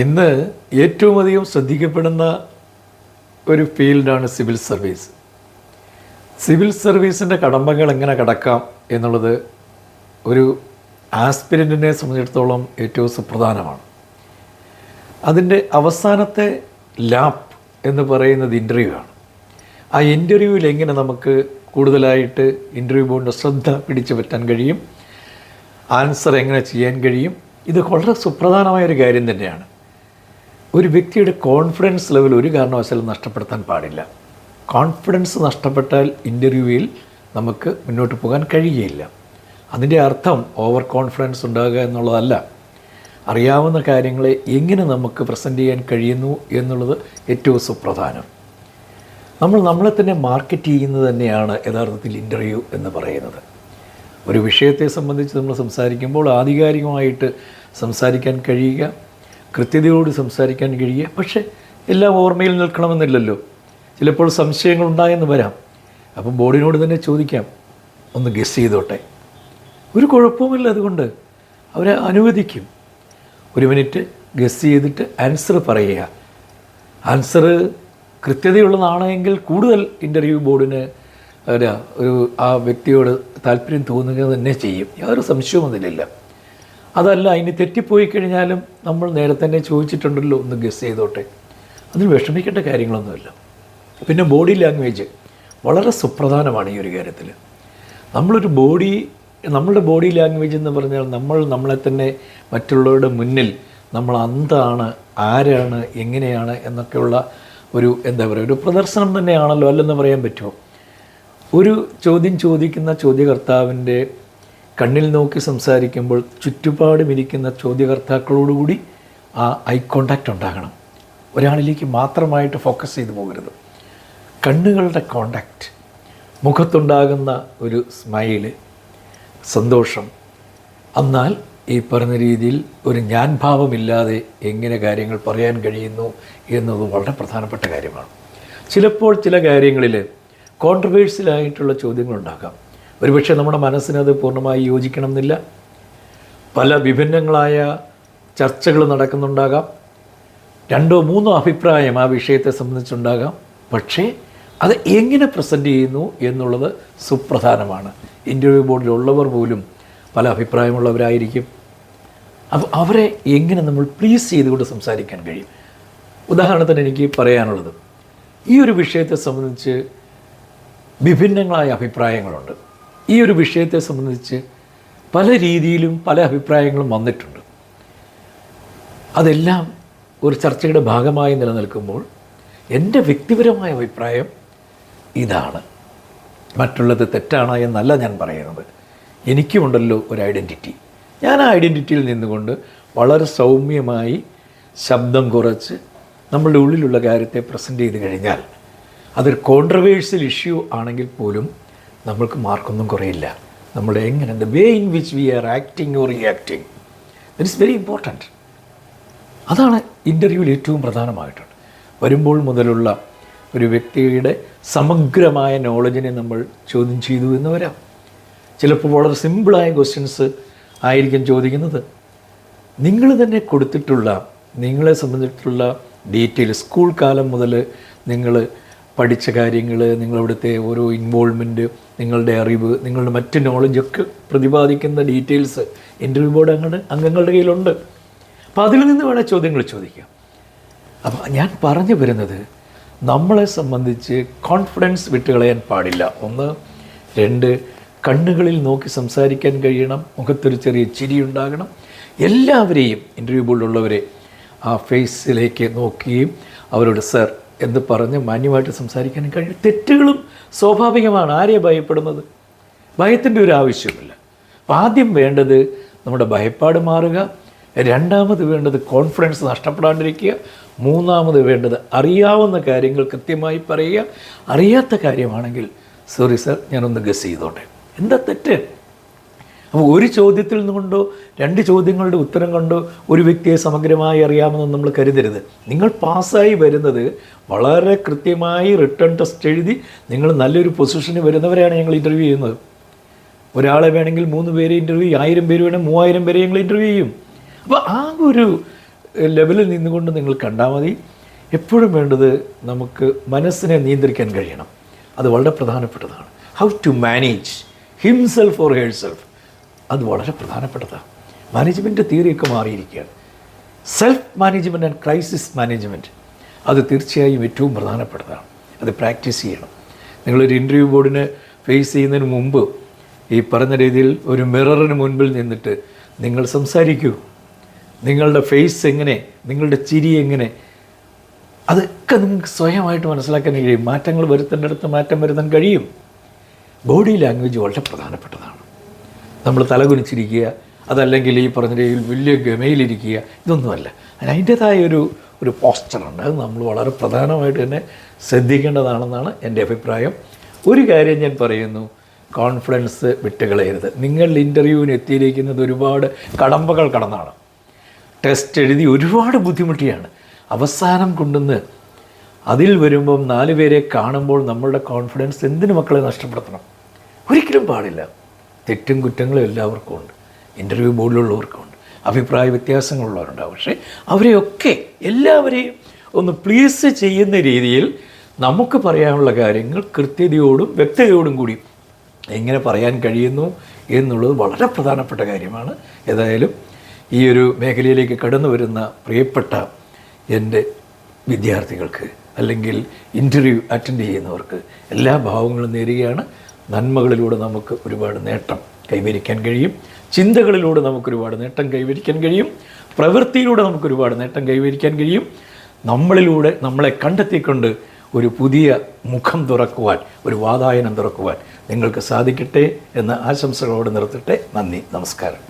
ഇന്ന് ഏറ്റവും അധികം ശ്രദ്ധിക്കപ്പെടുന്ന ഒരു ഫീൽഡാണ് സിവിൽ സർവീസ്. സിവിൽ സർവീസിൻ്റെ കടമ്പകൾ എങ്ങനെ കടക്കാം എന്നുള്ളത് ഒരു ആസ്പിരൻറ്റിനെ സംബന്ധിച്ചിടത്തോളം ഏറ്റവും സുപ്രധാനമാണ്. അതിൻ്റെ അവസാനത്തെ ലാപ്പ് എന്ന് പറയുന്നത് ഇൻ്റർവ്യൂ ആണ്. ആ ഇൻ്റർവ്യൂവിൽ എങ്ങനെ നമുക്ക് കൂടുതലായിട്ട് ഇൻ്റർവ്യൂ ബോർഡിൻ്റെ ശ്രദ്ധ പിടിച്ചു പറ്റാൻ കഴിയും, ആൻസർ എങ്ങനെ ചെയ്യാൻ കഴിയും, ഇത് വളരെ സുപ്രധാനമായൊരു കാര്യം തന്നെയാണ്. ഒരു വ്യക്തിയുടെ കോൺഫിഡൻസ് ലെവൽ ഒരു കാരണവശാലും നഷ്ടപ്പെടുത്താൻ പാടില്ല. കോൺഫിഡൻസ് നഷ്ടപ്പെട്ടാൽ ഇൻ്റർവ്യൂവിൽ നമുക്ക് മുന്നോട്ട് പോകാൻ കഴിയുകയില്ല. അതിൻ്റെ അർത്ഥം ഓവർ കോൺഫിഡൻസ് ഉണ്ടാകുക എന്നുള്ളതല്ല. അറിയാവുന്ന കാര്യങ്ങളെ എങ്ങനെ നമുക്ക് പ്രസൻറ്റ് ചെയ്യാൻ കഴിയുന്നു എന്നുള്ളത് ഏറ്റവും സുപ്രധാനം. നമ്മളെ തന്നെ മാർക്കറ്റ് ചെയ്യുന്നത് തന്നെയാണ് യഥാർത്ഥത്തിൽ ഇൻ്റർവ്യൂ എന്ന് പറയുന്നത്. ഒരു വിഷയത്തെ സംബന്ധിച്ച് നമ്മൾ സംസാരിക്കുമ്പോൾ ആധികാരികമായിട്ട് സംസാരിക്കാൻ കഴിയുക, കൃത്യതയോട് സംസാരിക്കാൻ കഴിയുക. പക്ഷേ എല്ലാം ഓർമ്മയിൽ നിൽക്കണമെന്നില്ലല്ലോ. ചിലപ്പോൾ സംശയങ്ങളുണ്ടായെന്ന് വരാം. അപ്പം ബോർഡിനോട് തന്നെ ചോദിക്കാം, ഒന്ന് ഗസ് ചെയ്തോട്ടെ, ഒരു കുഴപ്പവുമില്ല. അതുകൊണ്ട് അവരെ അനുവദിക്കും. ഒരു മിനിറ്റ് ഗസ് ചെയ്തിട്ട് ആൻസർ പറയുക. ആൻസർ കൃത്യതയുള്ളതാണെങ്കിൽ കൂടുതൽ ഇൻ്റർവ്യൂ ബോർഡിന് ആ വ്യക്തിയോട് താല്പര്യം തോന്നുക തന്നെ ചെയ്യും. യാതൊരു സംശയവും അതിലില്ല. അതല്ല, ഇനി തെറ്റിപ്പോയി കഴിഞ്ഞാലും നമ്മൾ നേരത്തെ തന്നെ ചോദിച്ചിട്ടുണ്ടല്ലോ, ഒന്ന് ഗസ് ചെയ്തോട്ടെ. അതിന് വിഷമിക്കേണ്ട കാര്യങ്ങളൊന്നുമില്ല. പിന്നെ ബോഡി ലാംഗ്വേജ് വളരെ സുപ്രധാനമാണ് ഈ ഒരു കാര്യത്തിൽ. നമ്മളുടെ ബോഡി ലാംഗ്വേജ് എന്ന് പറഞ്ഞാൽ നമ്മളെ തന്നെ മറ്റുള്ളവരുടെ മുന്നിൽ നമ്മൾ എന്താണ്, ആരാണ്, എങ്ങനെയാണ് എന്നൊക്കെയുള്ള ഒരു ഒരു പ്രദർശനം തന്നെയാണല്ലോ, അല്ലെന്ന് പറയാൻ പറ്റുമോ? ഒരു ചോദ്യം ചോദിക്കുന്ന ചോദ്യകർത്താവിൻ്റെ കണ്ണിൽ നോക്കി സംസാരിക്കുമ്പോൾ ചുറ്റുപാടും ഇരിക്കുന്ന ചോദ്യകർത്താക്കളോടുകൂടി ആ ഐ കോണ്ടാക്റ്റ് ഉണ്ടാകണം. ഒരാളിലേക്ക് മാത്രമായിട്ട് ഫോക്കസ് ചെയ്തു പോകരുത്. കണ്ണുകളുടെ കോണ്ടാക്റ്റ്, മുഖത്തുണ്ടാകുന്ന ഒരു സ്മൈല്, സന്തോഷം. എന്നാൽ ഈ പറഞ്ഞ രീതിയിൽ ഒരു ഞാൻ ഭാവമില്ലാതെ എങ്ങനെ കാര്യങ്ങൾ പറയാൻ കഴിയുന്നു എന്നത് വളരെ പ്രധാനപ്പെട്ട കാര്യമാണ്. ചിലപ്പോൾ ചില കാര്യങ്ങളിൽ കോൺട്രവേഴ്സ്യലായിട്ടുള്ള ചോദ്യങ്ങളുണ്ടാകാം. ഒരുപക്ഷെ നമ്മുടെ മനസ്സിനത് പൂർണ്ണമായി യോജിക്കണം എന്നില്ല. പല വിഭിന്നങ്ങളായ ചർച്ചകൾ നടക്കുന്നുണ്ടാകാം. 2 or 3 അഭിപ്രായം ആ വിഷയത്തെ സംബന്ധിച്ചുണ്ടാകാം. പക്ഷേ അത് എങ്ങനെ പ്രസൻറ്റ് ചെയ്യുന്നു എന്നുള്ളത് സുപ്രധാനമാണ്. ഇൻ്റർവ്യൂ ബോർഡിലുള്ളവർ പോലും പല അഭിപ്രായമുള്ളവരായിരിക്കും. അപ്പോൾ അവരെ എങ്ങനെ നമ്മൾ പ്ലീസ് ചെയ്തുകൊണ്ട് സംസാരിക്കാൻ കഴിയും. ഉദാഹരണത്തിന് എനിക്ക് പറയാനുള്ളത്, ഈ ഒരു വിഷയത്തെ സംബന്ധിച്ച് വിഭിന്നങ്ങളായ അഭിപ്രായങ്ങളുണ്ട്. ഈ ഒരു വിഷയത്തെ സംബന്ധിച്ച് പല രീതിയിലും പല അഭിപ്രായങ്ങളും വന്നിട്ടുണ്ട്. അതെല്ലാം ഒരു ചർച്ചയുടെ ഭാഗമായി നിലനിൽക്കുമ്പോൾ എൻ്റെ വ്യക്തിപരമായ അഭിപ്രായം ഇതാണ്, മറ്റുള്ളത് തെറ്റാണ് എന്നല്ല ഞാൻ പറയുന്നത്. എനിക്കുമുണ്ടല്ലോ ഒരു ഐഡൻറ്റിറ്റി. ഞാൻ ആ ഐഡൻറ്റിറ്റിയിൽ നിന്നുകൊണ്ട് വളരെ സൗമ്യമായി ശബ്ദം കുറച്ച് നമ്മളുടെ ഉള്ളിലുള്ള കാര്യത്തെ പ്രസൻറ്റ് ചെയ്ത് കഴിഞ്ഞാൽ അതൊരു കോൺട്രവേഴ്സ്യൽ ഇഷ്യൂ ആണെങ്കിൽ പോലും നമ്മൾക്ക് മാർക്കൊന്നും കുറയില്ല. നമ്മുടെ എങ്ങനെ the way in which we R acting or reacting, that is very important. അതാണ് ഇൻ്റർവ്യൂവിൽ ഏറ്റവും പ്രധാനമായിട്ടുണ്ട്. വരുമ്പോൾ മുതലുള്ള ഒരു വ്യക്തിയുടെ സമഗ്രമായ നോളജിനെ നമ്മൾ ചോദ്യം ചെയ്തു എന്ന് വരാം. ചിലപ്പോൾ വളരെ സിമ്പിളായ ക്വസ്റ്റ്യൻസ് ആയിരിക്കും ചോദിക്കുന്നത്. നിങ്ങൾ തന്നെ കൊടുത്തിട്ടുള്ള നിങ്ങളെ സംബന്ധിച്ചിട്ടുള്ള ഡീറ്റെയിൽ, സ്കൂൾ കാലം മുതൽ നിങ്ങൾ പഠിച്ച കാര്യങ്ങൾ, നിങ്ങളവിടുത്തെ ഓരോ ഇൻവോൾവ്മെൻറ്റ്, നിങ്ങളുടെ അറിവ്, നിങ്ങളുടെ മറ്റ് നോളജൊക്കെ പ്രതിപാദിക്കുന്ന ഡീറ്റെയിൽസ് ഇൻ്റർവ്യൂ ബോർഡ് അംഗങ്ങളുടെ കയ്യിലുണ്ട്. അപ്പോൾ അതിൽ നിന്ന് വേണേൽ ചോദ്യങ്ങൾ ചോദിക്കാം. അപ്പോൾ ഞാൻ പറഞ്ഞു വരുന്നത്, നമ്മളെ സംബന്ധിച്ച് കോൺഫിഡൻസ് വിട്ടുകളയാൻ പാടില്ല. 1. 2, കണ്ണുകളിൽ നോക്കി സംസാരിക്കാൻ കഴിയണം. മുഖത്തൊരു ചെറിയ ചിരി ഉണ്ടാകണം. എല്ലാവരെയും, ഇൻ്റർവ്യൂ ബോർഡിലുള്ളവരെ ആ ഫേസിലേക്ക് നോക്കുകയും അവരോട് സർ എന്ന് പറഞ്ഞ് മാന്യമായിട്ട് സംസാരിക്കാനും കഴിയും. തെറ്റുകളും സ്വാഭാവികമാണ്. ആരെയാണ് ഭയപ്പെടുന്നത്? ഭയത്തിൻ്റെ ഒരു ആവശ്യമില്ല. അപ്പോൾ ആദ്യം വേണ്ടത് നമ്മുടെ ഭയപ്പാട് മാറുക. 2ാമത് വേണ്ടത് കോൺഫിഡൻസ് നഷ്ടപ്പെടാണ്ടിരിക്കുക. 3ാമത് വേണ്ടത് അറിയാവുന്ന കാര്യങ്ങൾ കൃത്യമായി പറയുക. അറിയാത്ത കാര്യമാണെങ്കിൽ സോറി സർ, ഞാനൊന്ന് ഗസ് ചെയ്തോട്ടെ, എന്താ തെറ്റ്? അപ്പോൾ ഒരു ചോദ്യത്തിൽ നിന്നുകൊണ്ടോ 2 ചോദ്യങ്ങളുടെ ഉത്തരം കൊണ്ടോ ഒരു വ്യക്തിയെ സമഗ്രമായി അറിയാമെന്ന് നമ്മൾ കരുതരുത്. നിങ്ങൾ പാസ്സായി വരുന്നത് വളരെ കൃത്യമായി റിട്ടേൺ ടെസ്റ്റ് എഴുതി നിങ്ങൾ നല്ലൊരു പൊസിഷന് വരുന്നവരെയാണ് ഞങ്ങൾ ഇൻ്റർവ്യൂ ചെയ്യുന്നത്. ഒരാളെ വേണമെങ്കിൽ 3 പേരെ ഇൻ്റർവ്യൂ ചെയ്യും, 1000 പേര് വേണമെങ്കിൽ 3000 പേരെ ഞങ്ങൾ ഇൻ്റർവ്യൂ ചെയ്യും. അപ്പോൾ ആ ഒരു ലെവലിൽ നിന്നുകൊണ്ട് നിങ്ങൾ കണ്ടാൽ മതി. എപ്പോഴും വേണ്ടത് നമുക്ക് മനസ്സിനെ നിയന്ത്രിക്കാൻ കഴിയണം. അത് വളരെ പ്രധാനപ്പെട്ടതാണ്. How to manage himself or herself, അത് വളരെ പ്രധാനപ്പെട്ടതാണ്. മാനേജ്മെൻറ്റ് തിയറിയൊക്കെ മാറിയിരിക്കുകയാണ്. Self management and crisis management, അത് തീർച്ചയായും ഏറ്റവും പ്രധാനപ്പെട്ടതാണ്. അത് പ്രാക്ടീസ് ചെയ്യണം. നിങ്ങളൊരു ഇൻ്റർവ്യൂ ബോർഡിനെ ഫേസ് ചെയ്യുന്നതിന് മുമ്പ് ഈ പറഞ്ഞ രീതിയിൽ ഒരു മിററിന് മുൻപിൽ നിന്നിട്ട് നിങ്ങൾ സംസാരിക്കൂ. നിങ്ങളുടെ ഫേസ് എങ്ങനെ, നിങ്ങളുടെ ചിരി എങ്ങനെ, അതൊക്കെ നിങ്ങൾക്ക് സ്വയമായിട്ട് മനസ്സിലാക്കാൻ കഴിയും. മാറ്റങ്ങൾ വരുത്തേണ്ടടുത്ത് മാറ്റം വരുത്താൻ കഴിയും. ബോഡി ലാംഗ്വേജ് വളരെ പ്രധാനപ്പെട്ടതാണ്. നമ്മൾ തലകുനിച്ചിരിക്കുക, അതല്ലെങ്കിൽ ഈ പറഞ്ഞ രീതിയിൽ വലിയ ഗമയിലിരിക്കുക, ഇതൊന്നുമല്ല. അതിൻ്റേതായ ഒരു പോസ്ചറുണ്ട്. അത് നമ്മൾ വളരെ പ്രധാനമായിട്ട് തന്നെ ശ്രദ്ധിക്കേണ്ടതാണെന്നാണ് എൻ്റെ അഭിപ്രായം. ഒരു കാര്യം ഞാൻ പറയുന്നു, കോൺഫിഡൻസ് വിട്ടുകളയരുത്. നിങ്ങൾ ഇൻ്റർവ്യൂവിന് എത്തിയിരിക്കുന്നത് ഒരുപാട് കടമ്പകൾ കടന്നാണ്. ടെസ്റ്റ് എഴുതി ഒരുപാട് ബുദ്ധിമുട്ടിയാണ്. അവസാനം കൊണ്ടുവന്ന് അതിൽ വരുമ്പം 4 പേരെ കാണുമ്പോൾ നമ്മളുടെ കോൺഫിഡൻസ് എന്തിനു മക്കളെ നഷ്ടപ്പെടുത്തണം? ഒരിക്കലും പാടില്ല. തെറ്റും കുറ്റങ്ങളും എല്ലാവർക്കും ഉണ്ട്. ഇൻ്റർവ്യൂ ബോർഡിലുള്ളവർക്കുണ്ട്, അഭിപ്രായ വ്യത്യാസങ്ങളുള്ളവരുണ്ടാവും. പക്ഷേ അവരെയൊക്കെ എല്ലാവരെയും ഒന്ന് പ്ലീസ് ചെയ്യുന്ന രീതിയിൽ നമുക്ക് പറയാനുള്ള കാര്യങ്ങൾ കൃത്യതയോടും വ്യക്തതയോടും കൂടി എങ്ങനെ പറയാൻ കഴിയുന്നു എന്നുള്ളത് വളരെ പ്രധാനപ്പെട്ട കാര്യമാണ്. ഏതായാലും ഈ ഒരു മേഖലയിലേക്ക് കടന്നു വരുന്ന പ്രിയപ്പെട്ട എൻ്റെ വിദ്യാർത്ഥികൾക്ക് അല്ലെങ്കിൽ ഇൻ്റർവ്യൂ അറ്റൻഡ് ചെയ്യുന്നവർക്ക് എല്ലാ ഭാവങ്ങളും നേരുകയാണ്. നന്മകളിലൂടെ നമുക്ക് ഒരുപാട് നേട്ടം കൈവരിക്കാൻ കഴിയും. ചിന്തകളിലൂടെ നമുക്കൊരുപാട് നേട്ടം കൈവരിക്കാൻ കഴിയും. പ്രവൃത്തിയിലൂടെ നമുക്കൊരുപാട് നേട്ടം കൈവരിക്കാൻ കഴിയും. നമ്മളിലൂടെ നമ്മളെ കണ്ടെത്തിക്കൊണ്ട് ഒരു പുതിയ മുഖം തുറക്കുവാൻ, ഒരു വാതായനം തുറക്കുവാൻ നിങ്ങൾക്ക് സാധിക്കട്ടെ എന്ന ആശംസകളോട് നിർത്തട്ടെ. നന്ദി, നമസ്കാരം.